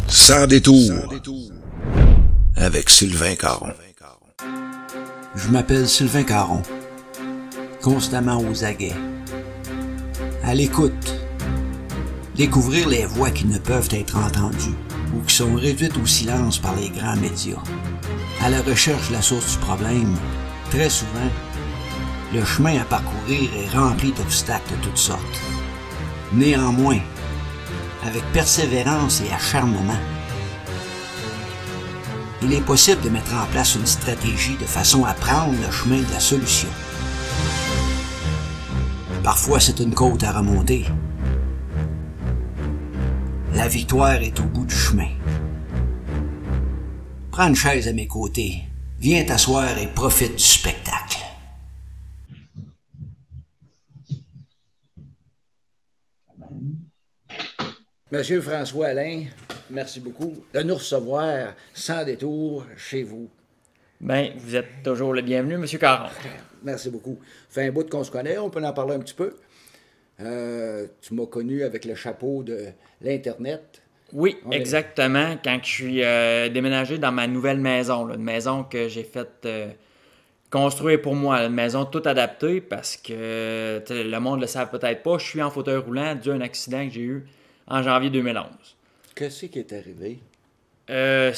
Sans détour. Avec Sylvain Caron. Je m'appelle Sylvain Caron. Constamment aux aguets. À l'écoute. Découvrir les voix qui ne peuvent être entendues ou qui sont réduites au silence par les grands médias. À la recherche de la source du problème, très souvent, le chemin à parcourir est rempli d'obstacles de toutes sortes. Néanmoins, avec persévérance et acharnement, il est possible de mettre en place une stratégie de façon à prendre le chemin de la solution. Parfois, c'est une côte à remonter. La victoire est au bout du chemin. Prends une chaise à mes côtés. Viens t'asseoir et profite du spectacle. Monsieur François Alain, merci beaucoup de nous recevoir sans détour chez vous. Bien, vous êtes toujours le bienvenu, M. Caron. Merci beaucoup. Ça fait un bout qu'on se connaît, on peut en parler un petit peu. Tu m'as connu avec le chapeau de l'Internet. Oui, exactement. Quand je suis déménagé dans ma nouvelle maison, là, une maison que j'ai faite construire pour moi, une maison toute adaptée parce que le monde ne le savent peut-être pas. Je suis en fauteuil roulant dû à un accident que j'ai eu en janvier 2011. Qu'est-ce qui est arrivé? Je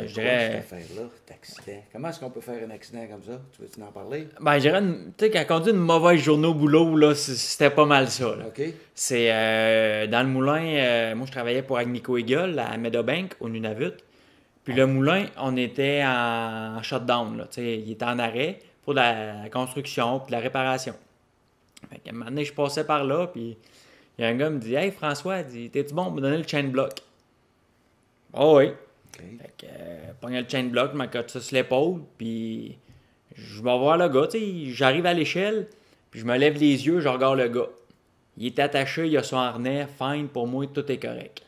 dirais... Cette affaire-là, cet accident. Comment est-ce qu'on peut faire un accident comme ça? Tu veux-tu en parler? Ben, je dirais, tu sais, quand on dit une mauvaise journée au boulot, là, c'était pas mal ça. Là. OK. C'est dans le moulin, moi je travaillais pour Agnico Eagle à Meadowbank, au Nunavut. Puis le moulin, on était en shutdown, là, tu sais, il était en arrêt pour la construction puis la réparation. Fait qu'à un moment donné, je passais par là, puis il y a un gars qui me dit « Hey François, t'es-tu bon pour me donner le chain block? » Oh oui. Okay. Fait que, pogne le chain block, je m'accote ça sur l'épaule, puis je vais voir le gars, tu sais, j'arrive à l'échelle, puis je me lève les yeux, je regarde le gars. Il est attaché, il a son harnais, fine, pour moi, tout est correct.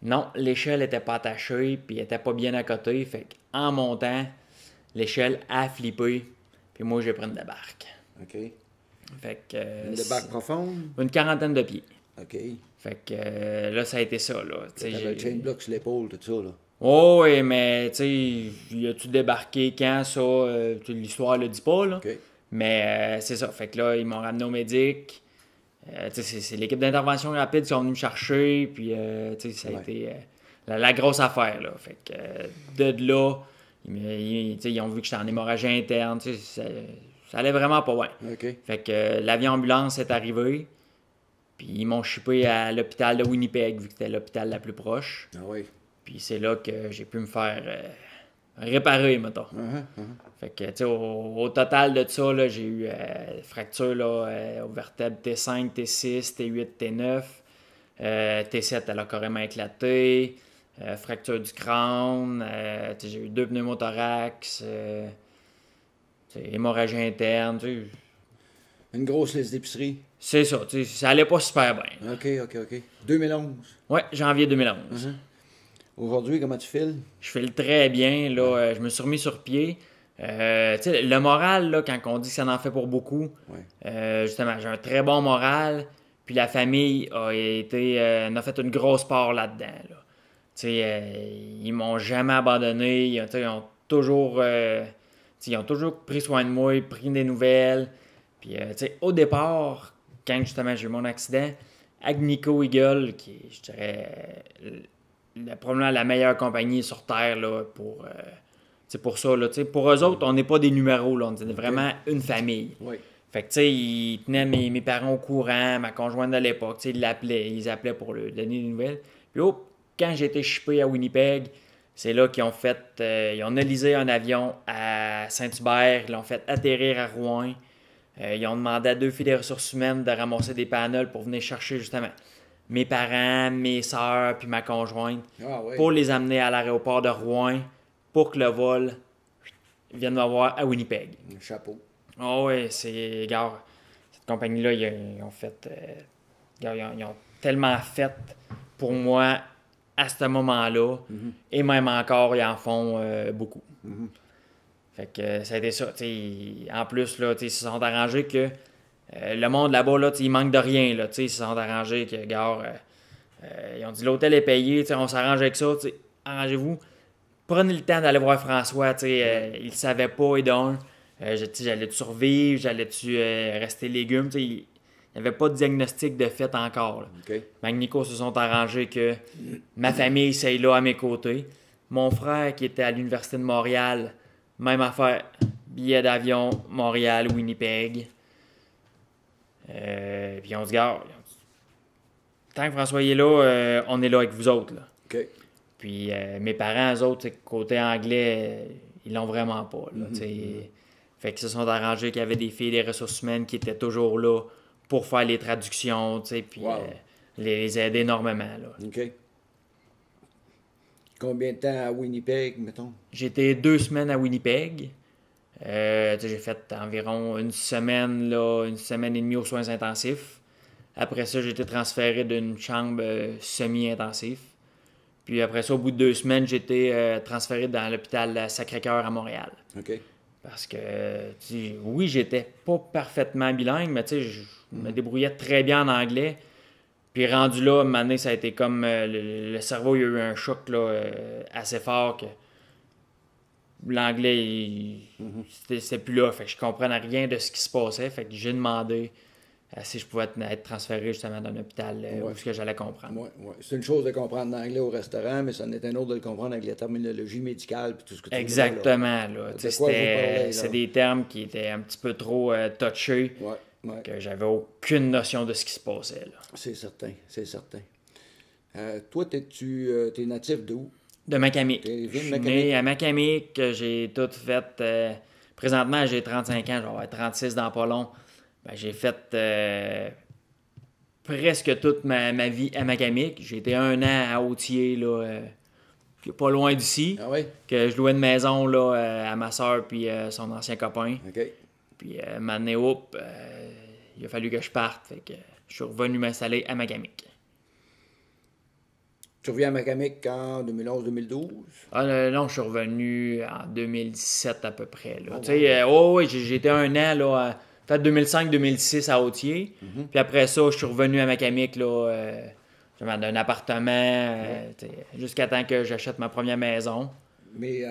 Non, l'échelle n'était pas attachée, puis elle était pas bien à côté, fait qu'en montant, l'échelle a flippé, puis moi, j'ai pris une débarque. OK. Fait que... Une débarque profonde? Une quarantaine de pieds. OK. Fait que là, ça a été ça, là. T'avais le chain block sur l'épaule, tout ça, là. Oh, oui, mais, tu sais, y a-tu débarqué quand, ça? L'histoire le dit pas, là. OK. Mais c'est ça. Fait que là, ils m'ont ramené au médic. C'est l'équipe d'intervention rapide qui sont venus me chercher. Puis, ça a été la grosse affaire, là. Fait que de là, ils ont vu que j'étais en hémorragie interne. Ça allait vraiment pas bien. OK. Fait que l'avion ambulance est arrivé. Puis ils m'ont chippé à l'hôpital de Winnipeg, vu que c'était l'hôpital la plus proche. Ah oui. Puis c'est là que j'ai pu me faire réparer, mettons. Fait que, tu sais, au total de ça, là, j'ai eu fracture là, aux vertèbres T5, T6, T8, T9. T7, elle a carrément éclaté. Fracture du crâne. J'ai eu 2 pneumothorax. Hémorragie interne. T'sais. Une grosse liste d'épicerie. C'est ça. Ça allait pas super bien. OK. 2011. Ouais, janvier 2011. Aujourd'hui, comment tu files? Je file très bien. Là, je me suis remis sur pied. Le moral, là, quand on dit que ça en fait pour beaucoup, justement, j'ai un très bon moral. Puis la famille a fait une grosse part là-dedans. Là. Ils m'ont jamais abandonné. Ils ont toujours pris soin de moi, pris des nouvelles. Puis, au départ, quand justement j'ai eu mon accident, Agnico Eagle, qui est, je dirais, probablement la meilleure compagnie sur Terre là, pour ça. Là, pour eux autres, on n'est pas des numéros, là, on est vraiment une famille. Oui. Fait que, ils tenaient mes parents au courant, ma conjointe de l'époque, ils appelaient pour leur donner des nouvelles. Puis, quand j'ai été shippé à Winnipeg, c'est là qu'ils ont ils ont analysé un avion à Saint-Hubert, ils l'ont fait atterrir à Rouen. Ils ont demandé à 2 filles des ressources humaines de ramasser des panels pour venir chercher justement mes parents, mes sœurs puis ma conjointe pour les amener à l'aéroport de Rouen pour que le vol vienne me voir à Winnipeg. Un chapeau. Oh oui, c'est... Gars, cette compagnie-là, ils ont fait... ils ont tellement fait pour moi à ce moment-là et même encore, ils en font beaucoup. Fait que ça a été ça. En plus, là, ils se sont arrangés que le monde là-bas, là, il manque de rien. Là, ils se sont arrangés que, gars, Ils ont dit l'hôtel est payé, on s'arrange avec ça, arrangez-vous. Prenez le temps d'aller voir François, il ne savait pas et d'un. J'allais-tu survivre, j'allais-tu rester légumes, il n'y avait pas de diagnostic de fait encore. Là. OK. Magnico se sont arrangés que ma famille c'est là à mes côtés. Mon frère qui était à l'Université de Montréal, même affaire, billet d'avion, Montréal, Winnipeg. Puis on se garde. Tant que François est là, on est là avec vous autres. Là. OK. Puis mes parents, eux autres, côté anglais, ils l'ont vraiment pas. Là, Fait qu'ils se sont arrangés qu'il y avait des filles des ressources humaines qui étaient toujours là pour faire les traductions, puis les aider énormément. Là. OK. Combien de temps à Winnipeg, mettons? J'ai été 2 semaines à Winnipeg. J'ai fait environ une semaine et demie aux soins intensifs. Après ça, j'ai été transféré d'une chambre semi-intensif. Puis après ça, au bout de 2 semaines, j'ai été transféré dans l'hôpital Sacré-Cœur à Montréal. OK. Parce que, oui, j'étais pas parfaitement bilingue, mais je me débrouillais très bien en anglais. Puis rendu là, à un moment donné, ça a été comme le cerveau, il y a eu un choc là, assez fort que l'anglais, c'était plus là. Fait que je comprenais rien de ce qui se passait. Fait que j'ai demandé si je pouvais être transféré justement dans un hôpital où ce que j'allais comprendre. Oui. C'est une chose de comprendre l'anglais au restaurant, mais c'en est un autre de le comprendre avec la terminologie médicale et tout ce que tu Exactement. veux, là. C'est des termes qui étaient un petit peu trop touchés, que j'avais aucune notion de ce qui se passait. Là. C'est certain. Toi, t'es natif d'où? De Macamic. Je suis né à Macamic, j'ai tout fait. Présentement, j'ai 35 ans, je vais avoir 36 dans pas long. J'ai fait presque toute ma vie à Macamic. J'ai été 1 an à Autier, là, pas loin d'ici. Ah oui? Que je louais une maison là, à ma soeur puis son ancien copain. OK. Puis maintenant, il a fallu que je parte. Fait que je suis revenu m'installer à Macamic. Tu reviens à Macamic en 2011-2012? Non, je suis revenu en 2017 à peu près. Là. J'ai été 1 an là, peut-être 2005-2006 à Autier. Puis après ça, je suis revenu à Macamic là, d'un appartement jusqu'à temps que j'achète ma première maison. Mais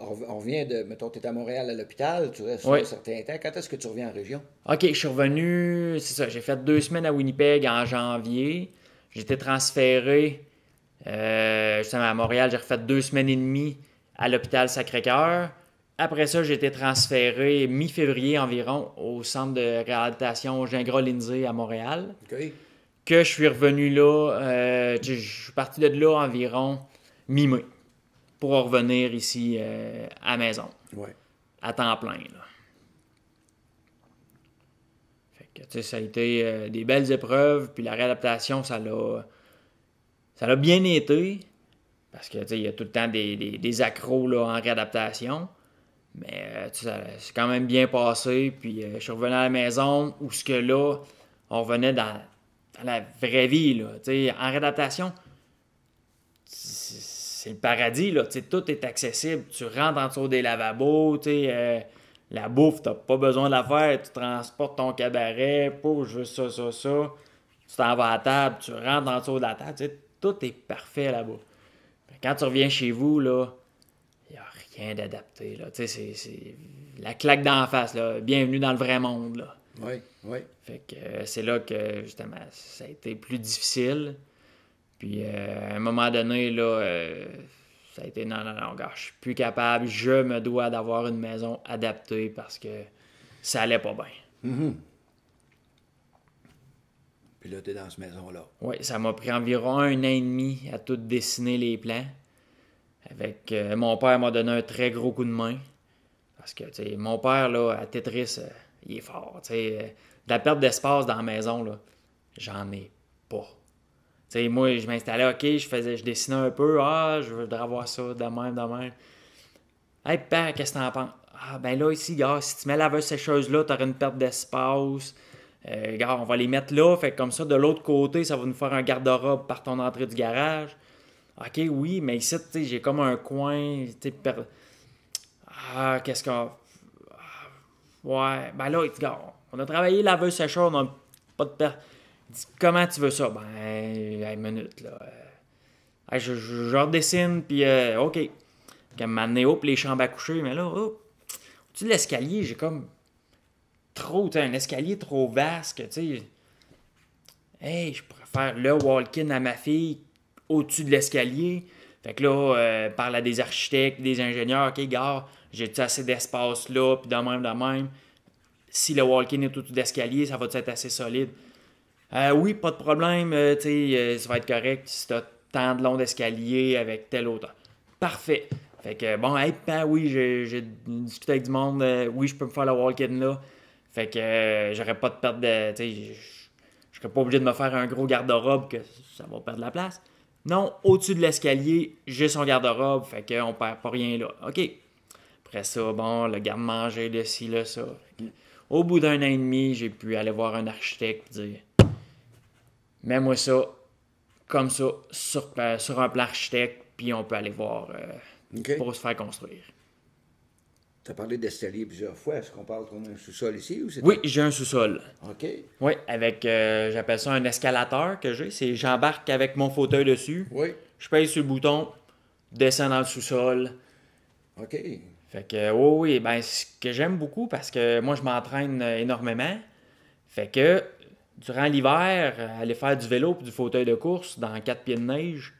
on revient de... Mettons, tu es à Montréal à l'hôpital, tu restes un certain temps. Quand est-ce que tu reviens en région? OK, je suis revenu... C'est ça, j'ai fait 2 semaines à Winnipeg en janvier. J'ai été transféré justement à Montréal. J'ai refait 2 semaines et demie à l'hôpital Sacré-Cœur. Après ça, j'ai été transféré mi-février environ au centre de réhabilitation Gingras-Lindsay à Montréal. OK. Que je suis revenu là, je suis parti de là environ mi-mai pour revenir ici à la maison. Ouais. À temps plein. Là. Fait que, ça a été des belles épreuves, puis la réadaptation, ça l'a bien été, parce que il y a tout le temps des accros là, en réadaptation. Mais c'est quand même bien passé. Puis je suis revenu à la maison où ce que là, on revenait dans la vraie vie. Là. En réadaptation, c'est le paradis. Là. Tout est accessible. Tu rentres en dessous des lavabos. La bouffe, tu n'as pas besoin de la faire. Tu transportes ton cabaret. Je veux ça. Tu t'en vas à la table. Tu rentres en dessous de la table. Tout est parfait là-bas. Quand tu reviens chez vous, là, il n'y a rien d'adapté. Là. C'est la claque d'en face. Là. Bienvenue dans le vrai monde. Là. Oui. Fait que c'est là que, justement, ça a été plus difficile. Puis, à un moment donné, là, ça a été non, gars, je suis plus capable. Je me dois d'avoir une maison adaptée parce que ça allait pas bien. Mm-hmm. Puis là, tu es dans cette maison-là. Oui, ça m'a pris environ 1 an et demi à tout dessiner les plans. Avec mon père m'a donné un très gros coup de main. Parce que mon père, là, à Tetris, il est fort. De la perte d'espace dans la maison, là, j'en ai pas. Moi, je m'installais, OK, je dessinais un peu. Je voudrais avoir ça de même. Hey, père, qu'est-ce que t'en penses? Ben là, ici, gars, si tu mets la sécheuse là, t'auras une perte d'espace. Gars, on va les mettre là. Fait que comme ça, de l'autre côté, ça va nous faire un garde-robe par ton entrée du garage. OK, oui, mais ici, j'ai comme un coin. Qu'est-ce qu'on... Ouais, ben là, gars, on a travaillé laveuse sécheuse, on n'a pas de perte. Il dit, comment tu veux ça? Ben, une minute, là. Je redessine, puis OK. Puis m'amener les chambres à coucher, mais là, au-dessus de l'escalier, j'ai comme trop, un escalier trop vaste, tu sais. Hey, je pourrais faire le walk-in à ma fille au-dessus de l'escalier. Fait que là, parle à des architectes, des ingénieurs, OK, gars, j'ai-tu assez d'espace là, puis de même. Si le walk-in est au-dessus de l'escalier, ça va être assez solide? Oui, pas de problème, ça va être correct si t'as tant de long d'escalier avec telle hauteur. Parfait. Fait que, bon, oui, j'ai discuté avec du monde, oui, je peux me faire le walk-in là. Fait que j'aurais pas de perte de, je serais pas obligé de me faire un gros garde-robe que ça va perdre la place. Non, au-dessus de l'escalier, j'ai son garde-robe, fait qu'on perd pas rien là. OK. Après ça, bon, le garde-manger, le ci, le ça. Au bout d'un an et demi, j'ai pu aller voir un architecte et dire mets-moi ça, comme ça, sur un plan architecte, puis on peut aller voir pour se faire construire. Tu as parlé d'escalier plusieurs fois. Est-ce qu'on parle qu'on a un sous-sol ici? Ou c'est Oui, j'ai un sous-sol. OK. Oui, avec, j'appelle ça un escalateur que j'ai. C'est j'embarque avec mon fauteuil dessus. Oui. Je pèse sur le bouton, descends dans le sous-sol. OK. Fait que, oui, ben, ce que j'aime beaucoup, parce que moi, je m'entraîne énormément. Fait que, durant l'hiver, aller faire du vélo et du fauteuil de course dans 4 pieds de neige,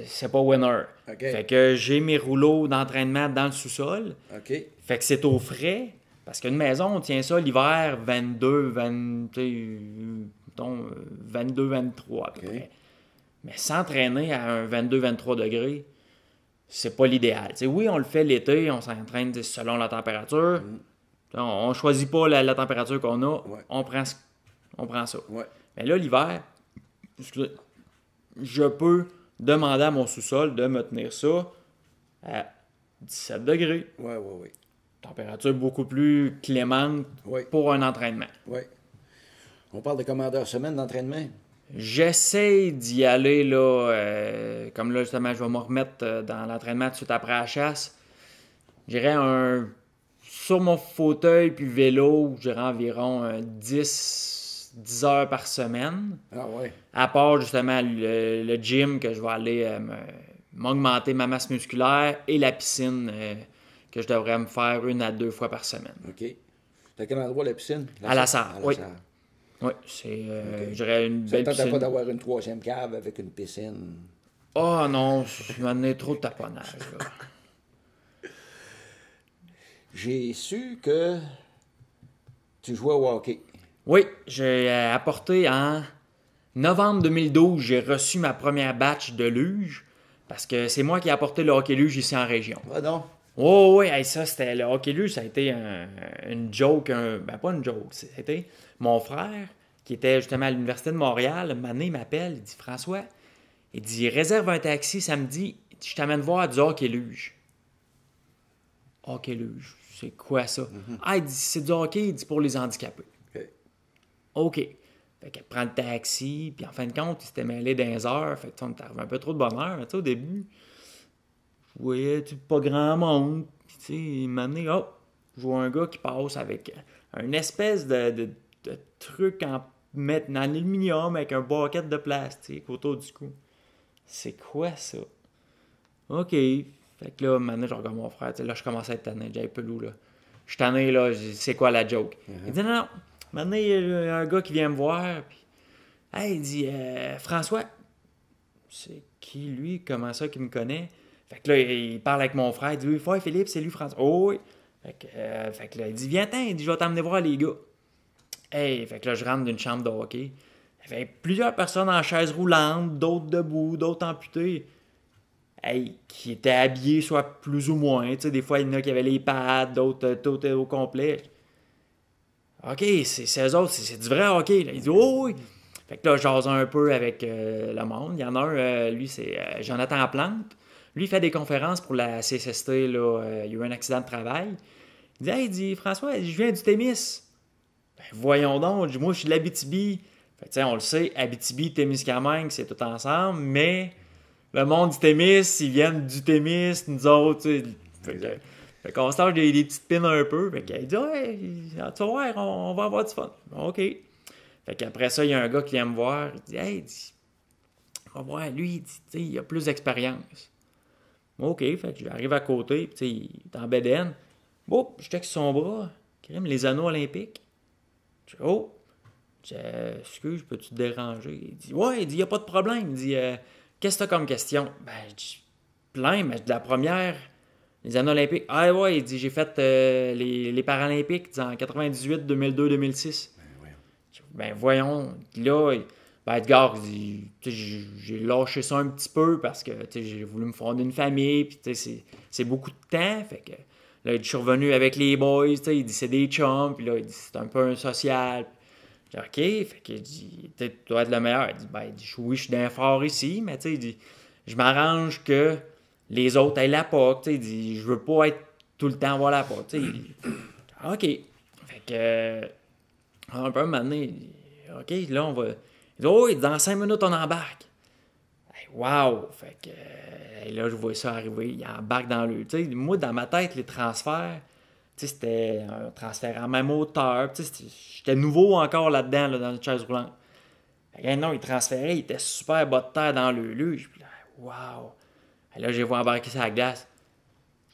c'est pas winner. Okay. Fait que j'ai mes rouleaux d'entraînement dans le sous-sol. OK. Fait que c'est au frais. Parce qu'une maison, on tient ça l'hiver 22, 23 à peu près. Mais s'entraîner à un 22-23 degrés, c'est pas l'idéal. T'sais, oui, on le fait l'été, on s'entraîne selon la température. On choisit pas la température qu'on a, on prend ça. Ouais. Mais là, l'hiver, je peux demander à mon sous-sol de me tenir ça à 17 degrés. Oui. Température beaucoup plus clémente pour un entraînement. Oui. On parle de combien d'heures semaine d'entraînement? J'essaie d'y aller, là, comme là, justement, je vais me remettre dans l'entraînement tout de suite après la chasse. J'irais sur mon fauteuil puis vélo, j'irais environ 10 heures par semaine. Ah ouais. À part, justement, le gym que je vais aller m'augmenter ma masse musculaire et la piscine que je devrais me faire 1 à 2 fois par semaine. OK. T'as quel endroit, la piscine? À la Sarre, oui. Oui, c'est, je dirais, une belle piscine. Ça ne pas d'avoir une 3e cave avec une piscine? Oh non, je m'en ai trop de taponnage, là. J'ai su que tu jouais au hockey. Oui, j'ai apporté en novembre 2012, j'ai reçu ma première batch de luge, parce que c'est moi qui ai apporté le hockey luge ici en région. Ah non? Oh oui, ça, c'était le hockey luge, ça a été une joke, pas une joke, c'était mon frère, qui était justement à l'Université de Montréal, une année, il m'appelle, il dit « François, il dit réserve un taxi samedi, je t'amène voir du hockey luge. » Hockey luge, c'est quoi ça? Ah, il dit « C'est du hockey, il dit pour les handicapés. » OK. Fait qu'elle prend le taxi, puis en fin de compte, il s'était mêlé dans heures, fait que on est arrivé un peu trop de bonne heure, mais tu sais, au début, je voyais pas grand monde, puis tu sais, il m'a amené, je vois un gars qui passe avec un espèce de truc en aluminium avec un bucket de plastique autour du cou. C'est quoi ça? OK. Fait que là, maintenant, je regarde mon frère, là, je commençais à être tanné, j'avais pelou, là. Je suis tanné, là, c'est quoi la joke? Il dit non. Maintenant, il y a un gars qui vient me voir, puis il dit François, c'est qui lui? Comment ça qu'il me connaît? Fait que là, il parle avec mon frère, il dit oui, Philippe, c'est lui François. Oh oui. Fait que là, il dit viens-t'en, il dit je vais t'emmener voir les gars. Fait que là, je rentre d'une chambre de hockey. Il y avait plusieurs personnes en chaise roulante, d'autres debout, d'autres amputés. Qui étaient habillés, soit plus ou moins. Tu sais, des fois, il y en a qui avaient les pads, d'autres tout au complet. OK, c'est eux autres, c'est du vrai hockey. Là. Il dit oh oui. Fait que là, j'ose un peu avec le monde. Il y en a un, lui, c'est Jonathan Plante. Lui, il fait des conférences pour la CSST. Là, il y a eu un accident de travail. Il dit François, je viens du Témis. Ben, voyons donc, moi, je suis de l'Abitibi. Fait que, on le sait, Abitibi, Témiscamingue, c'est tout ensemble, mais le monde du Témis, ils viennent du Témis, nous autres. Fait qu'on se lâche des petites pins un peu. Fait qu'il dit tu vas voir, on va avoir du fun. OK. Fait qu'après ça, il y a un gars qui vient me voir. Il dit, hey, on va voir, lui, il dit, tu sais, il a plus d'expérience. OK, fait que j'arrive à côté, puis il est en bedaine. Oh, je check son bras. Crème, les anneaux olympiques. Je dis, oh, excuse, peux-tu te déranger? Il dit, ouais, il dit, il n'y a pas de problème. Il dit, qu'est-ce que t'as comme question? Ben, je dis, plein, mais de la première, les anneaux olympiques. Ah ouais, il dit, j'ai fait les Paralympiques en 98, 2002, 2006. Ben voyons, là, ben Edgar, j'ai lâché ça un petit peu parce que j'ai voulu me fonder une famille, puis c'est beaucoup de temps, fait que là, je suis revenu avec les boys, il dit c'est des chums, puis là, il dit c'est un peu un social. J'ai dit OK, fait que dit, tu dois être le meilleur. Il dit, ben, oui, je suis d'un fort ici, mais il dit, je m'arrange que les autres aient la POC, il dit, je veux pas être tout le temps avoir la POC, OK. Fait que, un peu maintenant, OK, là, on va. Il dit, oh, dans 5 minutes, on embarque. Hey, wow! Fait que là, je vois ça arriver. Il embarque dans le. Tu sais, moi, dans ma tête, les transferts, tu sais, c'était un transfert en même hauteur. Tu sais, j'étais nouveau encore là-dedans, là, dans une chaise roulante. Fait que, non, il transférait, il était super bas de terre dans le luge. Puis là, wow! Et là, j'ai vu embarquer sur la glace.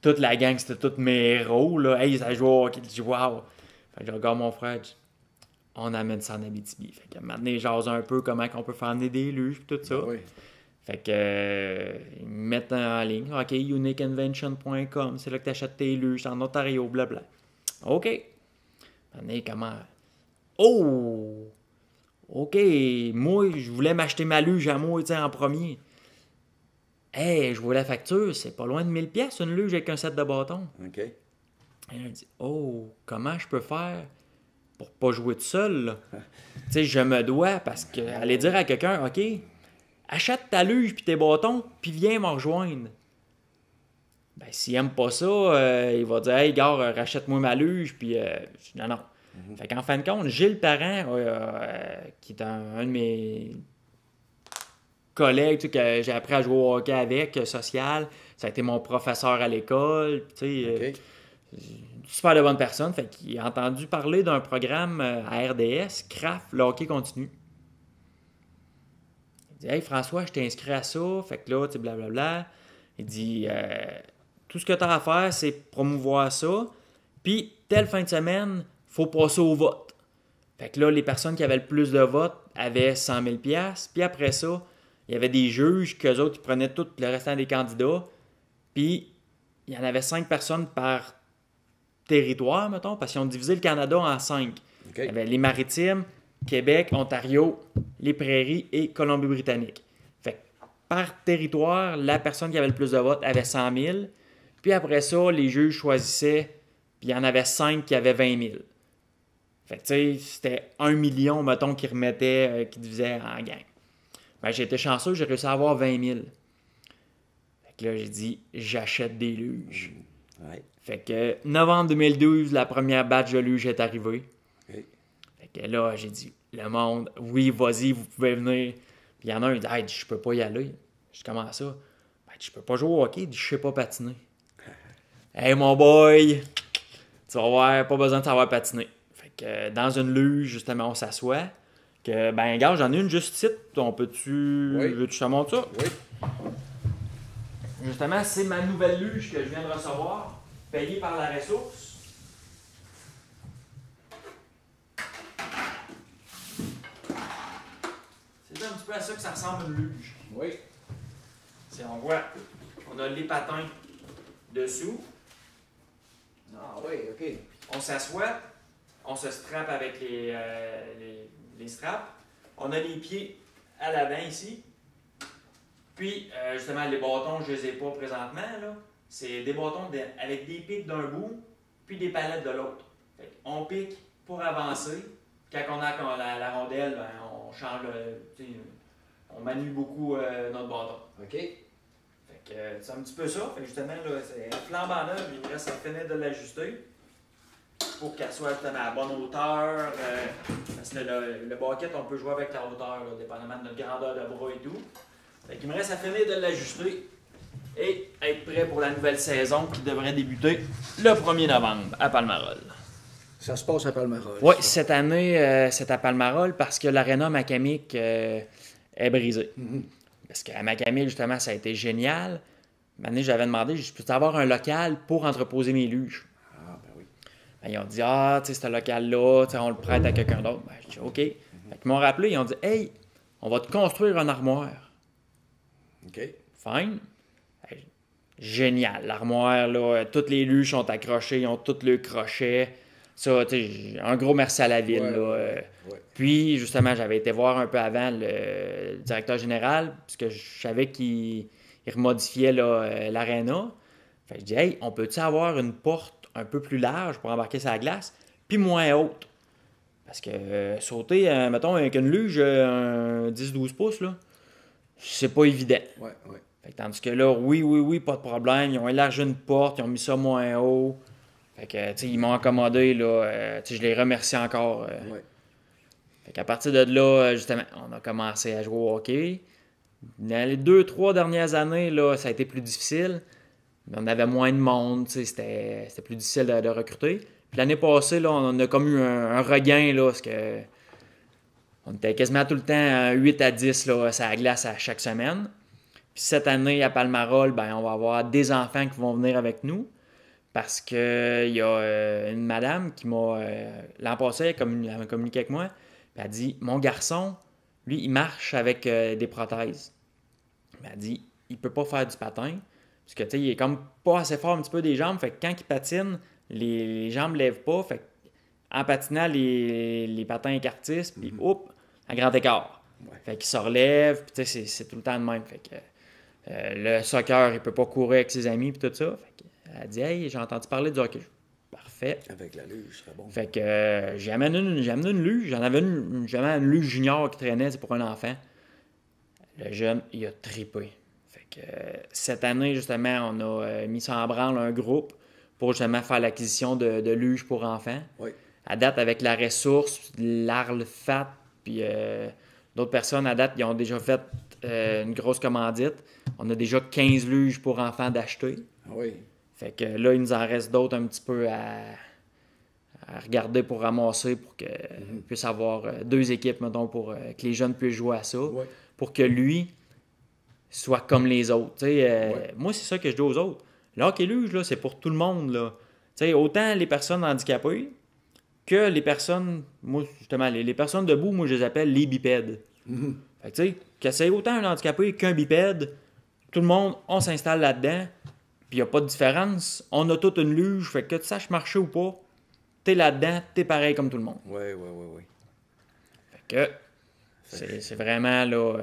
Toute la gang, c'était tous mes héros, là. Hey, ça joue au hockey. Je dis, wow! Fait que je regarde mon frère, je dis, on amène ça en Abitibi. Fait que maintenant, j'ose un peu comment on peut faire amener des luges et tout ça. Oui. Fait que ils me mettent en ligne. OK, uniqueinvention.com, c'est là que tu achètes tes luges en Ontario, blabla. OK. Maintenant, comment? Oh! OK, moi, je voulais m'acheter ma luge à moi, en premier. Hey, je vois la facture, c'est pas loin de 1000$ une luge avec un set de bâtons. OK. Et là, il dit, oh, comment je peux faire pour pas jouer tout seul, tu sais, je me dois, parce que aller dire à quelqu'un, OK, achète ta luge puis tes bâtons, puis viens me rejoindre. Ben, s'il aime pas ça, il va dire, hey, gars, rachète-moi ma luge, puis non, non. Mm-hmm. Fait qu'en fin de compte, Gilles Parent, qui est un de mes collègues, tu sais, que j'ai appris à jouer au hockey avec, social, ça a été mon professeur à l'école, tu sais. Okay. Super de bonne personne. Fait qu'il a entendu parler d'un programme à RDS, Craft, le hockey continu. Il dit, hey François, je t'ai inscrit à ça. Fait que là, tu sais, blablabla. Il dit, tout ce que tu as à faire, c'est promouvoir ça. Puis, telle fin de semaine, faut passer au vote. Fait que là, les personnes qui avaient le plus de votes avaient 100 000$. Puis après ça, il y avait des juges qu'eux autres, ils prenaient tout le restant des candidats. Puis, il y en avait 5 personnes par territoire, mettons, parce qu'ils ont divisé le Canada en 5. Okay. Il y avait les Maritimes, Québec, Ontario, les Prairies et Colombie-Britannique. Fait que par territoire, la personne qui avait le plus de votes avait 100 000. Puis après ça, les juges choisissaient, puis il y en avait 5 qui avaient 20 000. Fait que tu sais, c'était 1 million, mettons, qui remettait, qui divisait en gang. Ben, j'ai été chanceux, j'ai réussi à avoir 20 000. Fait que là, j'ai dit, j'achète des luges. Ouais. Fait que novembre 2012, la première batch de luge est arrivée. Okay. Fait que là, j'ai dit, le monde, oui, vas-y, vous pouvez venir. Puis il y en a un qui dit, hey, je peux pas y aller. Je dis, comment ça? Ben, je peux pas jouer au hockey, je sais pas patiner. Hey, mon boy, tu vas voir, pas besoin de savoir patiner. Fait que dans une luge, justement, on s'assoit. Que, ben, regarde, j'en ai une juste ici. On peut-tu. Oui. Veux-tu que je te montre ça? Oui. Justement, c'est ma nouvelle luge que je viens de recevoir. Payé par la ressource. C'est un petit peu à ça que ça ressemble une luge. Oui. On voit, on a les patins dessous. Ah oui, OK. On s'assoit, on se strappe avec les straps. On a les pieds à l'avant ici. Puis, justement, les bâtons, je ne les ai pas présentement, là. C'est des bâtons avec des pics d'un bout, puis des palettes de l'autre. On pique pour avancer. Quand on a la rondelle, ben, on change, on manie beaucoup notre bâton. OK. Fait que c'est un petit peu ça. Fait que justement, là, c'est flambant neuve, il me reste à finir de l'ajuster pour qu'elle soit à la bonne hauteur. Parce que le bucket, on peut jouer avec la hauteur, là, dépendamment de notre grandeur de bras et tout. Fait qu'il me reste à finir de l'ajuster et être prêt pour la nouvelle saison qui devrait débuter le 1er novembre à Palmarol. Ça se passe à Palmarol. Oui, ça. cette année, c'est à Palmarol parce que l'aréna Macamic est brisée. Parce qu'à Macamic, justement, ça a été génial. Maintenant, j'avais demandé, je peux avoir un local pour entreposer mes luges? Ah, ben oui. Ben, ils ont dit, ah, tu sais, ce local-là, tu sais, on le prête à quelqu'un d'autre. Ben, je dis, OK. Fait qu'ils m'ont rappelé, ils ont dit, hey, on va te construire une armoire. OK. Fine. Hey, génial. L'armoire, là, toutes les luges sont accrochées, ils ont tous le crochet. Ça, tu sais, un gros merci à la ville. Ouais, là. ouais. Puis, justement, j'avais été voir un peu avant le directeur général, parce que je savais qu'il remodifiait là, l'aréna. Fait que je dis, hey, on peut-tu avoir une porte un peu plus large pour embarquer sa glace, puis moins haute? Parce que sauter, mettons, avec une luge, un 10-12 pouces, là, c'est pas évident. Ouais, ouais. Fait que, tandis que là, oui, pas de problème. Ils ont élargi une porte, ils ont mis ça moins haut. Fait que, tu sais, ils m'ont accommodé, là. Tu sais, je les remercie encore. Ouais. Fait qu'à partir de là, justement, on a commencé à jouer au hockey. Dans les 2-3 dernières années, là, ça a été plus difficile. On avait moins de monde, tu sais, c'était plus difficile de recruter. Puis l'année passée, là, on a comme eu un regain, là, parce que on était quasiment tout le temps 8 à 10 là, sur la glace à chaque semaine. Puis cette année, à Palmarol, ben, on va avoir des enfants qui vont venir avec nous. Parce qu'il y a une madame qui m'a. L'an passé, elle a communiqué avec moi. Puis elle a dit, mon garçon, lui, il marche avec des prothèses. Elle a dit, il peut pas faire du patin. Parce que, tu sais, il est comme pas assez fort un petit peu des jambes. Fait que quand il patine, les jambes ne lèvent pas. Fait que, en patinant, les patins écartissent. Puis, un grand écart. Ouais. Fait qu'il se relève. Puis, tu sais, c'est tout le temps de même. Fait que le soccer, il peut pas courir avec ses amis. Puis tout ça. Fait que, elle a dit, hey, j'ai entendu parler du hockey. Parfait. Avec la luge, ce serait bon. Fait que j'ai amené une luge. J'avais une luge junior qui traînait, c'est pour un enfant. Le jeune, il a trippé. Fait que cette année, justement, on a mis ça en branle un groupe pour justement faire l'acquisition de luges pour enfants. Oui. À date, avec la ressource, l'Arle Fat, puis d'autres personnes, à date, ils ont déjà fait une grosse commandite. On a déjà 15 luges pour enfants d'acheter. Oui. Fait que là, il nous en reste d'autres un petit peu à regarder pour ramasser pour qu'on puisse avoir 2 équipes, mettons, pour que les jeunes puissent jouer à ça. Ouais. Pour que lui soit comme les autres. Ouais. Moi, c'est ça que je dis aux autres. Le hockey luge, là, c'est pour tout le monde. Là. Autant les personnes handicapées que les personnes, moi, justement, les personnes debout, moi, je les appelle les bipèdes. Fait que, que c'est autant un handicapé qu'un bipède, tout le monde, on s'installe là-dedans. Puis il n'y a pas de différence. On a toute une luge, fait que tu saches marcher ou pas, t'es là-dedans, t'es pareil comme tout le monde. Oui. Fait que c'est vraiment là,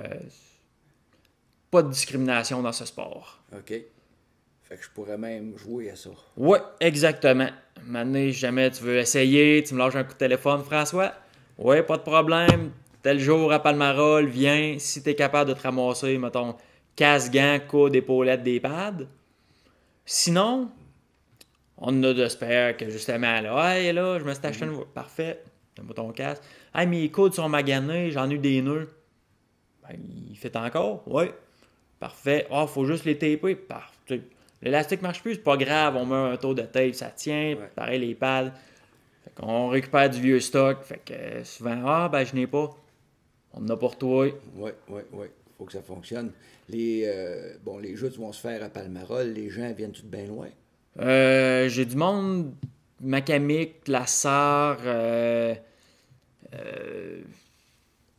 pas de discrimination dans ce sport. OK. Fait que je pourrais même jouer à ça. Oui, exactement. Maintenant, si jamais tu veux essayer, tu me lâches un coup de téléphone, François. Oui, pas de problème. Tel jour à Palmarol, viens. Si t'es capable de te ramasser, mettons, casse-gants, coudes, épaulettes, des pads. Sinon, on a de spare que justement, là, hey, là, je me suis acheté une voie. Parfait, donne-moi ton casque. Hey, mes coudes sont maganés, j'en ai eu des nœuds. Ben, il fait encore? Oui. Parfait. Ah, faut juste les taper. Parfait. L'élastique marche plus, c'est pas grave, on met un taux de tape, ça tient. Ouais. Pareil, les pads. Fait qu'on récupère du vieux stock. Fait que souvent, ben, je n'ai pas. On en a pour toi. Oui. Faut que ça fonctionne. Les jeux vont se faire à Palmarol. Les gens viennent-tu de bien loin? J'ai du monde, Macamic, Lassar.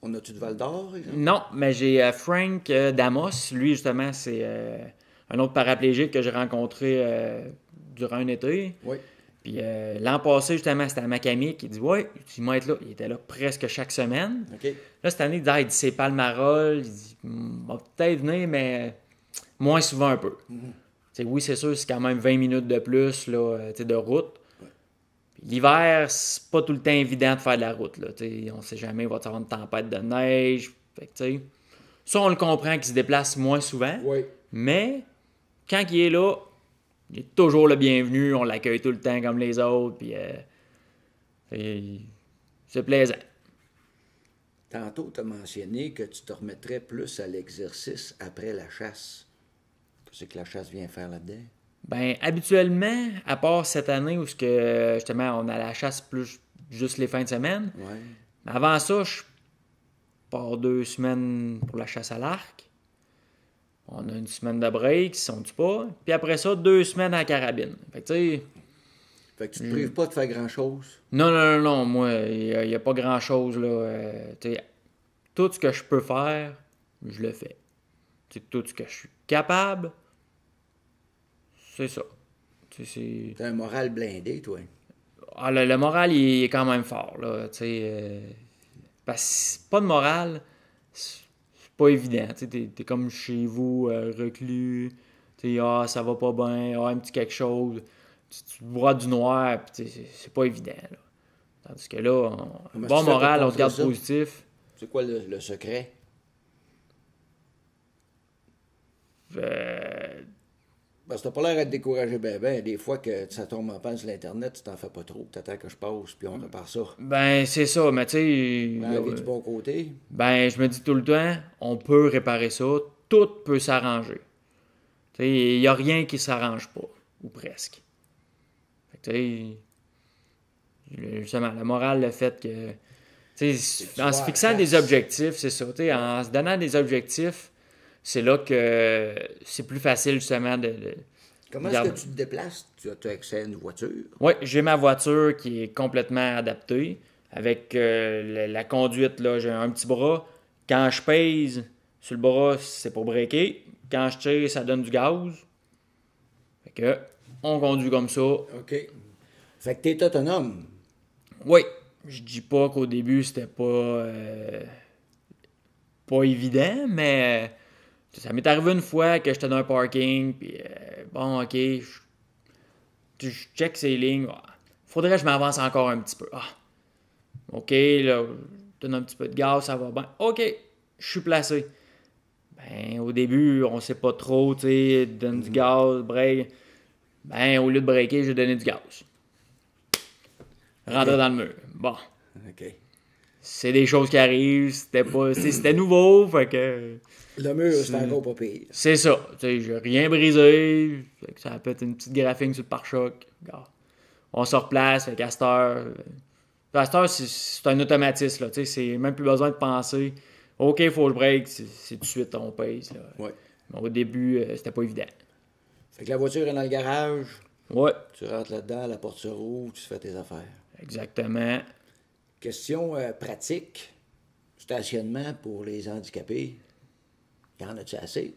On a-tu de Val-d'Or, exemple? Non, mais j'ai Frank Damos. Lui, justement, c'est un autre paraplégique que j'ai rencontré durant un été. Oui. Puis l'an passé, justement, c'était à Macamic. Il dit, ouais, il m'a été là. Il était là presque chaque semaine. OK. Là, cette année, il dit, c'est Palmarol. Il dit, on va peut-être venir, mais moins souvent un peu. Oui, c'est sûr, c'est quand même 20 minutes de plus là, de route. L'hiver, c'est pas tout le temps évident de faire de la route. Là, on sait jamais, il va y avoir une tempête de neige. Fait que, ça, on le comprend qu'il se déplace moins souvent. Oui. Mais quand il est là, il est toujours le bienvenu. On l'accueille tout le temps comme les autres. Puis, c'est plaisant. Tantôt, tu as mentionné que tu te remettrais plus à l'exercice après la chasse. Qu'est-ce que la chasse vient faire là-dedans? Ben, habituellement, à part cette année où justement on a la chasse plus juste les fins de semaine, Ouais. avant ça, je pars 2 semaines pour la chasse à l'arc. On a une semaine de break, si on ne dit pas. Puis après ça, 2 semaines à la carabine. Fait que tu sais, Fait que tu te prives pas de faire grand-chose. non, moi, il n'y a pas grand-chose, là. Tu sais, tout ce que je peux faire, je le fais. Tu sais, tout ce que je suis capable, c'est ça. Tu sais, c'est... T'as un moral blindé, toi. Ah, le moral, il est quand même fort, là. Tu sais, parce que pas de moral, c'est pas évident. Tu sais, t'es comme chez vous, reclus. Tu sais, ça va pas bien, un petit quelque chose. Tu bois du noir, puis tu sais, c'est pas évident, là. Tandis que là, Comment bon tu fais pour moral, on se contrer garde ça? positif. C'est quoi le secret? Euh, Parce que t'as pas l'air à te décourager ben. Des fois que ça tombe en panne sur l'Internet, tu t'en fais pas trop. T'attends que je passe, puis on repart ça. ben, c'est ça, mais tu sais, Dans la vie du bon côté. ben, je me dis tout le temps, on peut réparer ça, tout peut s'arranger. Tu sais, il n'y a rien qui s'arrange pas, ou presque. Fait que, tu sais, justement, la morale, le fait que, tu sais, en se fixant des objectifs, c'est ça, tu sais, en se donnant des objectifs, c'est là que c'est plus facile, justement, Comment est-ce que tu te déplaces? Tu as accès à une voiture? Oui, j'ai ma voiture qui est complètement adaptée. Avec la conduite, là, j'ai un petit bras. Quand je pèse sur le bras, c'est pour breaker. Quand je tire, ça donne du gaz. Fait que, on conduit comme ça. OK. Fait que t'es autonome. Oui, je dis pas qu'au début, c'était pas évident, mais ça m'est arrivé une fois que j'étais dans un parking, puis bon, OK, je check ces lignes. Faudrait que je m'avance encore un petit peu. OK, là, je donne un petit peu de gaz, ça va bien. OK, je suis placé. Ben, au début, on sait pas trop, tu sais, donne du gaz, break. Ben, au lieu de breaker, j'ai donné du gaz. Rentrer dans le mur. Bon, OK. c'est des choses qui arrivent, c'était nouveau, fait que... Le mur, c'est encore pas pire. C'est ça, tu sais, j'ai rien brisé, fait que ça a fait une petite graphine sur le pare-choc. Regarde. On se replace, fait qu'à cette heure... À cette heure, c'est un automatisme, là, tu sais, c'est même plus besoin de penser. OK, il faut le break, c'est tout de suite, on pèse, là. Ouais. Mais au début, c'était pas évident. Fait que la voiture est dans le garage. Ouais, Tu rentres là-dedans, la porte se rouvre, tu fais tes affaires. exactement. Question pratique. Stationnement pour les handicapés. Y en a-tu assez?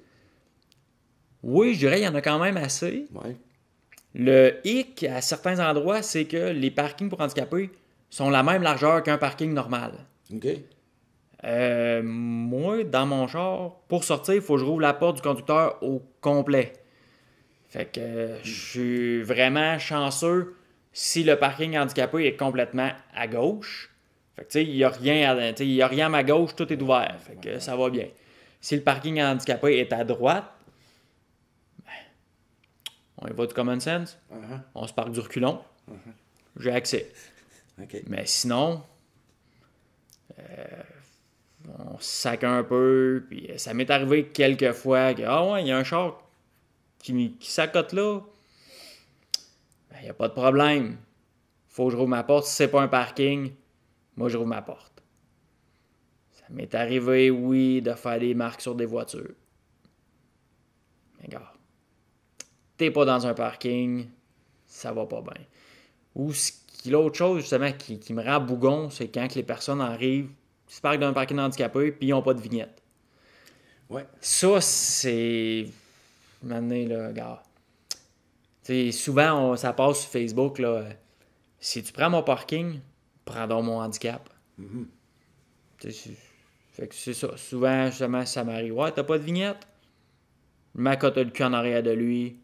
Oui, je dirais qu'il y en a quand même assez. Ouais. Le hic, à certains endroits, c'est que les parkings pour handicapés sont la même largeur qu'un parking normal. OK. Moi, dans mon char, pour sortir, il faut que je rouvre la porte du conducteur au complet. Fait que je suis vraiment chanceux si le parking handicapé est complètement à gauche. Fait que tu sais, il n'y a rien à ma gauche, tout est ouvert. Fait que ça va bien. Si le parking handicapé est à droite, ben, on y va du common sense. Uh-huh. On se parque du reculon. J'ai accès. OK. Mais sinon, on se sac un peu. Puis ça m'est arrivé quelques fois que, il y a un char qui s'accote là. Ben, il n'y a pas de problème. Faut que je rouvre ma porte. Si c'est pas un parking, moi je rouvre ma porte. Ça m'est arrivé, oui, de faire des marques sur des voitures. Mais gars, t'es pas dans un parking, ça va pas bien. Ou l'autre chose, justement, qui me rend bougon, c'est quand les personnes arrivent, ils se parquent dans un parking handicapé, puis ils n'ont pas de vignette. Ouais. Ça, c'est... Maintenant, là, gars. T'sais, souvent, ça passe sur Facebook, là. Si tu prends mon parking, prends donc mon handicap. Fait que c'est ça. Souvent, justement, ça m'arrive. Ouais, t'as pas de vignette? Ma cote le cul en arrière de lui.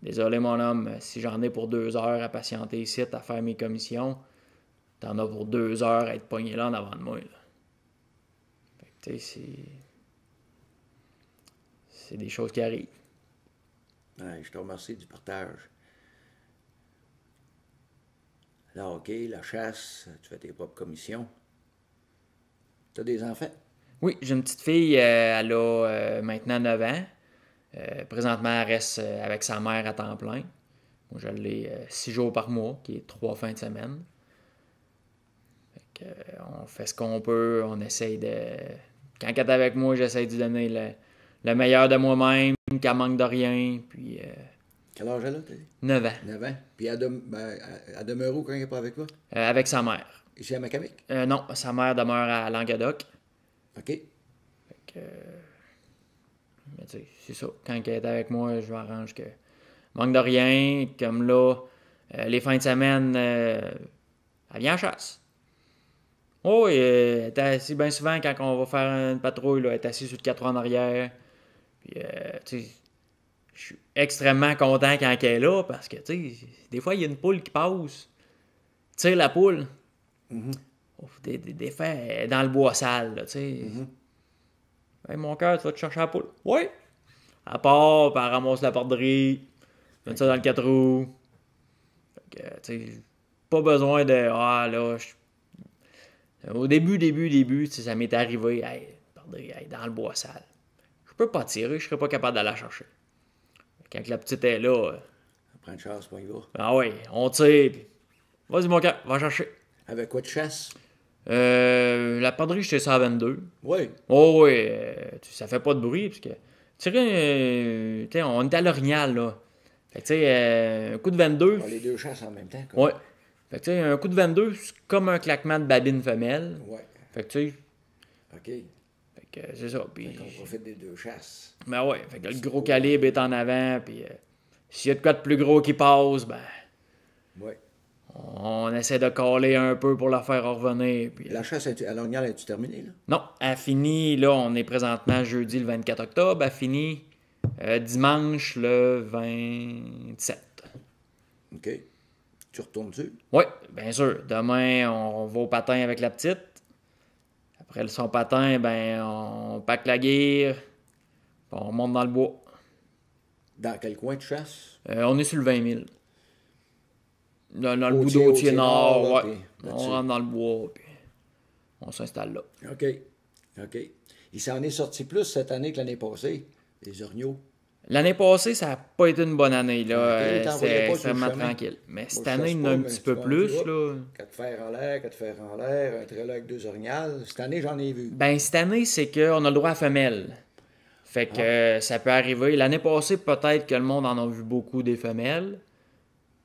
Désolé, mon homme, si j'en ai pour 2 heures à patienter ici, à faire mes commissions, t'en as pour 2 heures à être pogné là en avant de moi. Là. Fait que, tu sais, c'est des choses qui arrivent. Ouais, je te remercie du partage. Le hockey, la chasse, tu fais tes propres commissions. Tu as des enfants? Oui, j'ai une petite fille, elle a maintenant 9 ans. Présentement, elle reste avec sa mère à temps plein. Moi, je l'ai 6 jours par mois, qui est 3 fins de semaine. Fait que, on fait ce qu'on peut, on essaye de... Quand elle est avec moi, j'essaie de lui donner le meilleur de moi-même, qu'elle manque de rien, puis... Quel âge elle a, t'as dit? 9 ans. 9 ans. Puis elle demeure où quand elle n'est pas avec toi? Avec sa mère. Ici à Macamic? Non, sa mère demeure à Languedoc. OK. Fait que... Mais tu sais, c'est ça. Quand elle est avec moi, je m'arrange que... Manque de rien, comme là, les fins de semaine, elle vient en chasse. Oh, et, elle est assise bien souvent quand on va faire une patrouille, là, elle est assise sur le 4 roues en arrière. Puis, tu sais, je suis extrêmement content quand elle est là parce que, tu sais, des fois, il y a une poule qui passe. Tire la poule. Des fois, elle est dans le bois sale, là, tu sais. Hey, mon cœur, tu vas te chercher la poule. Oui. Elle part, puis elle ramasse la porterie. Met ça dans le 4 roues. Fait que, tu sais, pas besoin de. Ah, là. Au début, ça m'est arrivé. Hey, dans le bois sale. Je peux pas tirer, je serais pas capable d'aller la chercher. Quand la petite est là. Elle prend une chasse, pas y va. Ah oui, on tire. Puis, vas-y, mon cœur, va chercher. Avec quoi de chasse? La porterie, j'étais ça à 22. Oui. Oh, oui, ça fait pas de bruit. Parce que. Tirer, tu sais, on est à l'orignal, là. Fait que, tu sais, un coup de 22... Les deux chasses en même temps. Quoi. Ouais. Fait que, tu sais, un coup de 22, c'est comme un claquement de babine femelle. Ouais. Fait que, tu sais... OK. Fait que, c'est ça. Puis... On profite des deux chasses. Ben ouais. Fait que le gros calibre est en avant, puis s'il y a de quoi de plus gros qui passe, ben... Ouais. On essaie de caler un peu pour la faire revenir, puis... La chasse à l'orignal, est-tu terminée, là? Non, elle finit, là, on est présentement jeudi le 24 octobre, elle finit dimanche le 27. OK. Tu retournes dessus? Oui, bien sûr. Demain, on va au patin avec la petite. Après son patin, ben on pack la guire. Puis on monte dans le bois. Dans quel coin tu chasses? On est sur le 20 000. Dans le bout Au-dessus, d'Autier Nord, là, ouais. puis On là-dessus. rentre dans le bois, puis on s'installe là. OK. OK. Il s'en est sorti plus cette année que l'année passée, les orignaux. L'année passée, ça n'a pas été une bonne année. Là. Ok, t'en voyais C'était pas sur le extrêmement chemin. tranquille. Mais cette je année, chasse il y en pas, a un mais petit tu peu vois, plus. tu vois. Là. 4 fers en l'air, 4 fers en l'air, un trailer avec 2 orignales. Cette année, j'en ai vu. Ben, cette année, c'est qu'on a le droit à femelle. Fait que ça peut arriver. L'année passée, peut-être que le monde en a vu beaucoup des femelles.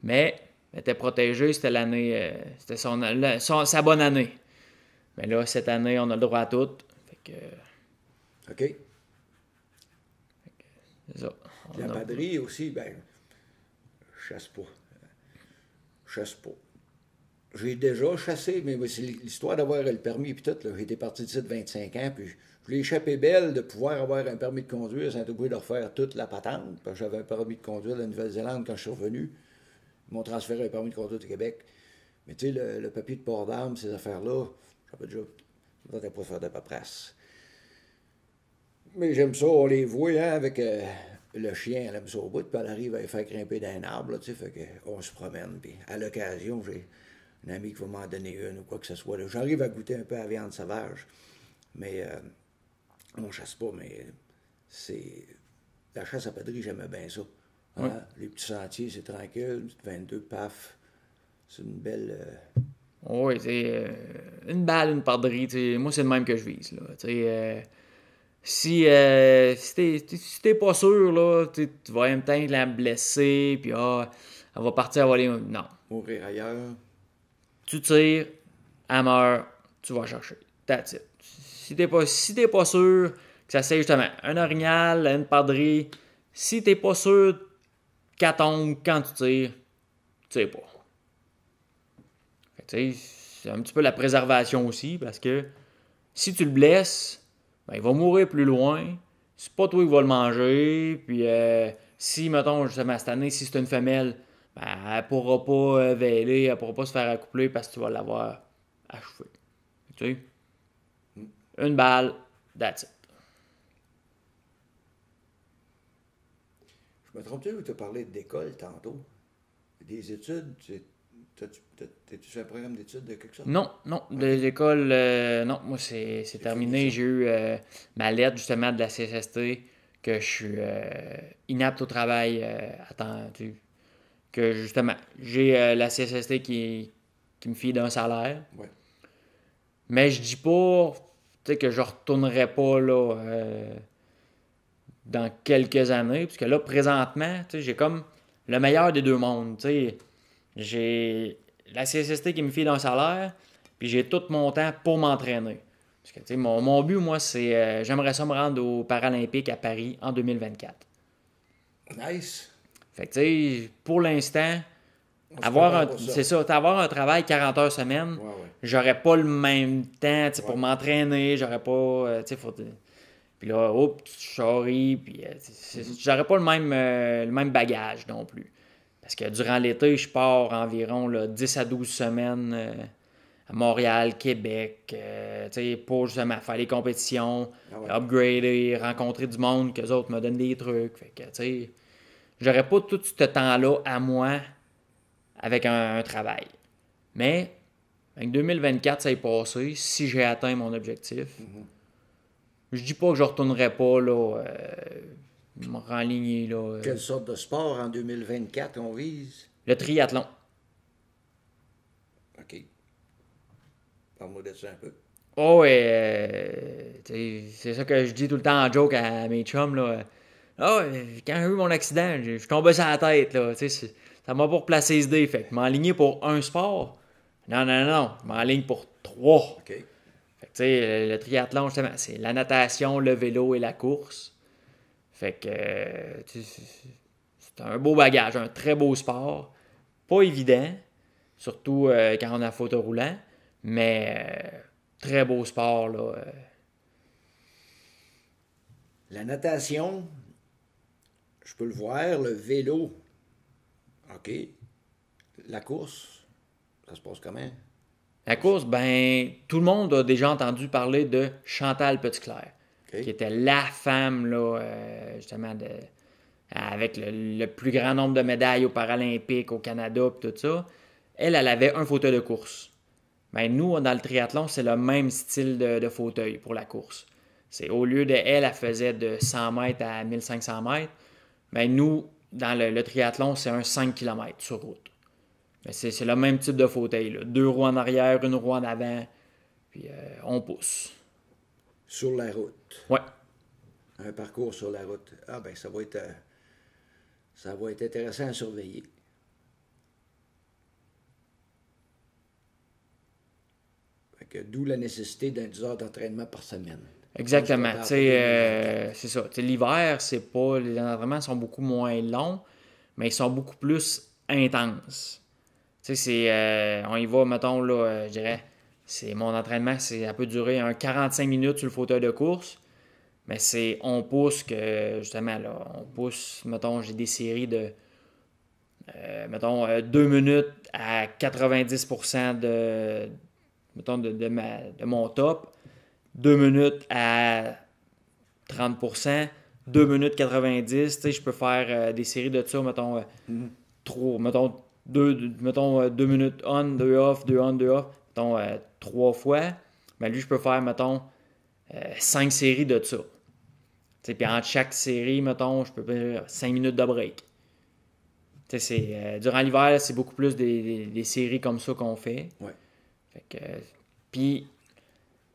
Mais elle était protégée. C'était l'année. C'était sa bonne année. Mais là, cette année, on a le droit à toutes. Fait que. OK. C'est ça. La padrie aussi, ben, je chasse pas. Je chasse pas. J'ai déjà chassé, mais c'est l'histoire d'avoir le permis et tout. J'ai été parti d'ici de 25 ans, puis je voulais échapper belle de pouvoir avoir un permis de conduire sans être obligé de refaire toute la patente. Parce que j'avais un permis de conduire de la Nouvelle-Zélande quand je suis revenu. Ils m'ont transféré un permis de conduire au Québec. Mais tu sais, le papier de port d'armes, ces affaires-là, j'avais déjà. Je ne pas faire de paperasse. Mais j'aime ça, on les voit, hein, avec le chien, elle aime ça au bout, puis elle arrive à les faire grimper dans un arbre, là, tu sais, fait qu'on se promène, puis à l'occasion, j'ai un ami qui va m'en donner une ou quoi que ce soit. Là. J'arrive à goûter un peu à la viande sauvage, mais on chasse pas, mais c'est... La chasse à padrie, j'aimais bien ça. Hein? Oui. Les petits sentiers, c'est tranquille, une petite 22, paf, c'est une belle... Oui, c'est une balle, une perdrix. Moi, c'est le même que je vise. Là. Si t'es pas sûr, là, tu vas en même temps la blesser, puis elle va partir à voler. Non. Mourir ailleurs. Tu tires, elle meurt, tu vas chercher. That's it. Si t'es pas sûr que ça c'est justement un orignal, une perdrix, si t'es pas sûr qu'elle tombe quand tu tires, tu sais pas. C'est un petit peu la préservation aussi, parce que si tu le blesses, ben, il va mourir plus loin. C'est pas toi qui vas le manger. Puis si, mettons, justement, cette année, si c'est une femelle, ben, elle pourra pas véler, elle pourra pas se faire accoupler parce que tu vas l'avoir achevé. Tu sais? Une balle, that's it. Je me trompe-tu ou tu as parlé d'école tantôt? Des études? T'es-tu sur un programme d'études de quelque sorte? Non, des écoles, non, moi c'est terminé. J'ai eu ma lettre justement de la CSST que je suis inapte au travail à temps, que justement, j'ai la CSST qui me fie d'un salaire. Ouais. Mais je dis pas que je retournerai pas là, dans quelques années. Parce que là, présentement, j'ai comme le meilleur des deux mondes. J'ai la CSST qui me fie d'un salaire, puis j'ai tout mon temps pour m'entraîner. Parce que mon but, moi, c'est j'aimerais ça me rendre aux Paralympiques à Paris en 2024. Nice. Fait que pour l'instant, On se avoir prépare pour ça. c'est ça, avoir un travail 40 heures semaine, Ouais, ouais. j'aurais pas le même temps pour Ouais. m'entraîner, j'aurais pas, puis là, tu charries, puis j'aurais pas le même bagage non plus. Parce que durant l'été, je pars environ là, 10 à 12 semaines à Montréal, Québec, pour justement faire les compétitions, Ah ouais. upgrader, rencontrer du monde, qu'eux autres me donnent des trucs. Fait que, j'aurais pas tout ce temps-là à moi avec un travail. Mais, avec 2024, ça est passé. Si j'ai atteint mon objectif, je dis pas que je retournerai pas là, me renligner. Là, Quelle sorte de sport en 2024 on vise? le triathlon. OK. Parle-moi de ça un peu. Oh, c'est ça que je dis tout le temps en joke à mes chums. Là. Quand j'ai eu mon accident, je suis tombé sur la tête. Là, ça m'a pas replacé ce dé. Fait que m'enligner pour un sport. Non. Je m'enligne pour 3. OK. Fait que, le triathlon, justement, c'est la natation, le vélo et la course. Fait que c'est un beau bagage, un très beau sport. Pas évident, surtout quand on a fauteuil roulant, mais très beau sport. Là, La natation, je peux le voir. Le vélo, OK. La course, ça se passe comment? La course, ben, tout le monde a déjà entendu parler de Chantal Petitclerc, OK. qui était la femme, là, justement, avec le plus grand nombre de médailles aux Paralympiques, au Canada, et tout ça. Elle avait un fauteuil de course. Ben, nous, dans le triathlon, c'est le même style de fauteuil pour la course. C'est au lieu de elle faisait de 100 mètres à 1500 mètres. Ben, nous, dans le triathlon, c'est un 5 km sur route. Ben, c'est le même type de fauteuil. Là. 2 roues en arrière, 1 roue en avant, puis on pousse. Sur la route. Ouais. Un parcours sur la route. Ah ben ça va être intéressant à surveiller. Fait que d'où la nécessité d'un 10 heures d'entraînement par semaine. Exactement. On se prépare pour C'est ça. L'hiver, c'est pas. Les entraînements sont beaucoup moins longs, mais ils sont beaucoup plus intenses. On y va, mettons, là, je dirais, mon entraînement, ça peut durer 45 minutes sur le fauteuil de course, mais on pousse que, justement, là, mettons, j'ai des séries de, 2 minutes à 90% mettons, de mon top, 2 minutes à 30%, 2 minutes 90%, je peux faire des séries de ça, mettons, 2 minutes on, 2 off, 2 on, 2 off, mettons 3 fois. Ben lui, je peux faire, mettons, 5 séries de ça. Puis entre chaque série, mettons, je peux faire 5 minutes de break. Durant l'hiver, c'est beaucoup plus des séries comme ça qu'on fait. Ouais. Fait que, puis,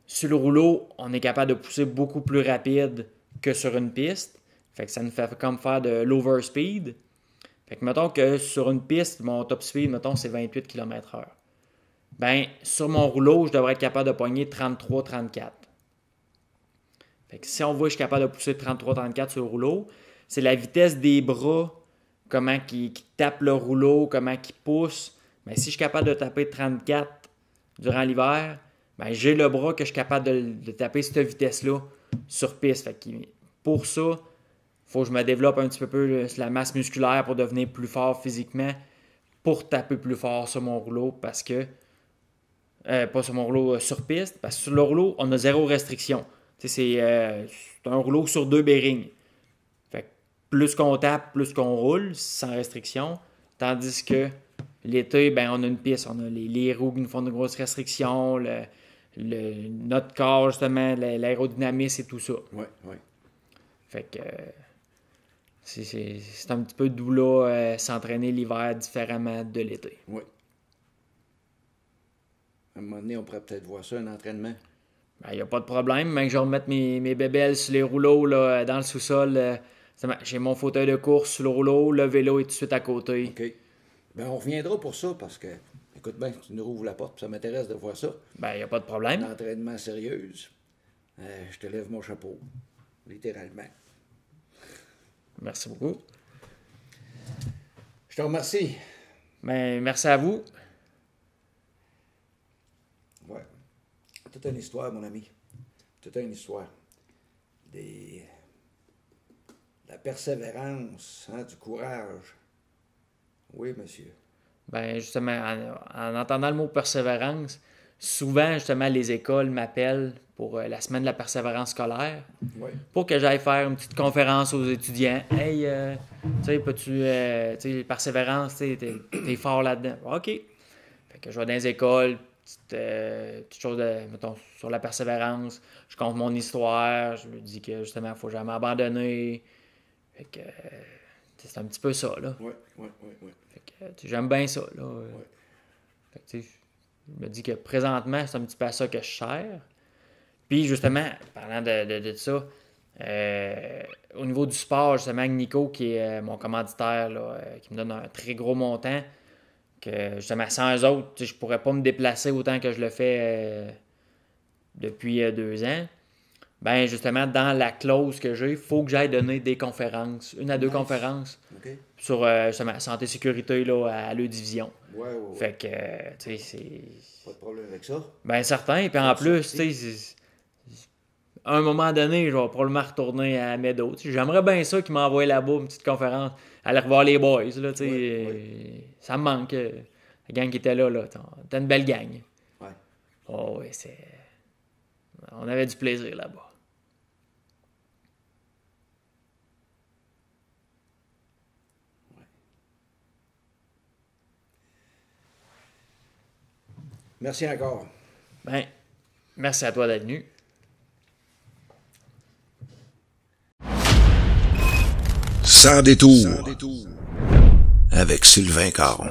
sur le rouleau, on est capable de pousser beaucoup plus rapide que sur une piste. Fait que ça nous fait comme faire de l'overspeed. Fait que mettons que sur une piste, mon top speed, mettons, c'est 28 km/h. Ben, sur mon rouleau, je devrais être capable de pogner 33-34. Fait que si on voit que je suis capable de pousser 33-34 sur le rouleau, c'est la vitesse des bras, comment qui tape le rouleau, comment qui pousse. Ben, si je suis capable de taper 34 durant l'hiver, ben, j'ai le bras que je suis capable de taper cette vitesse-là sur piste. Fait que pour ça, il faut que je me développe un petit peu plus la masse musculaire pour devenir plus fort physiquement, pour taper plus fort sur mon rouleau, parce que pas sur mon rouleau sur piste, parce que sur le rouleau, on a 0 restriction. C'est un rouleau sur 2 bearings. Fait que plus qu'on tape, plus qu'on roule, sans restriction. Tandis que l'été, ben, on a une piste, on a les roues qui nous font de grosses restrictions, notre corps, justement, l'aérodynamisme et tout ça. Oui, oui. Fait que c'est un petit peu doux là, s'entraîner l'hiver différemment de l'été. Oui. À un moment donné, on pourrait peut-être voir ça, un entraînement. Il n'y a pas de problème. Même que je remette mes bébelles sur les rouleaux là, dans le sous-sol. J'ai mon fauteuil de course sur le rouleau, le vélo est tout de suite à côté. OK. Ben, on reviendra pour ça parce que, écoute bien, tu nous rouvres la porte, ça m'intéresse de voir ça. Il n'y a pas de problème. Un entraînement sérieux. Je te lève mon chapeau, littéralement. Merci beaucoup. Je te remercie. Merci à vous. Ouais. Toute une histoire, mon ami. Toute une histoire. La persévérance, hein, du courage. Oui, monsieur. Justement, en entendant le mot persévérance, souvent, justement, les écoles m'appellent pour la semaine de la persévérance scolaire. Oui. Pour que j'aille faire une petite conférence aux étudiants. Hey, tu sais, peux-tu, tu sais, persévérance, tu sais, t'es fort là-dedans. OK. Fait que je vais dans les écoles, petite chose mettons, sur la persévérance. Je compte mon histoire. Je me dis que, justement, il ne faut jamais abandonner. Fait que c'est un petit peu ça, là. Oui. Fait que j'aime bien ça, là. Fait que, tu sais, je me dis que présentement, c'est un petit peu à ça que je sers. Puis, justement, parlant de ça, au niveau du sport, justement, Nico, qui est mon commanditaire, là, qui me donne un très gros montant, que, justement, sans eux autres, je pourrais pas me déplacer autant que je le fais depuis 2 ans. Ben justement, dans la clause que j'ai, il faut que j'aille donner des conférences, 1 à 2 conférences sur justement santé-sécurité là, à leur division. Ouais. Fait que, tu sais, c'est... Pas de problème avec ça. Ben certain, puis en plus, tu sais, à un moment donné, je vais probablement retourner à Meadow. J'aimerais bien ça qu'ils m'envoient là-bas une petite conférence, aller revoir les boys, là, tu sais. Ça me manque, la gang qui était là, c'était une belle gang. Ouais. Oh oui, on avait du plaisir là-bas. Merci encore. Merci à toi d'être venu. Sans détour. Avec Sylvain Caron.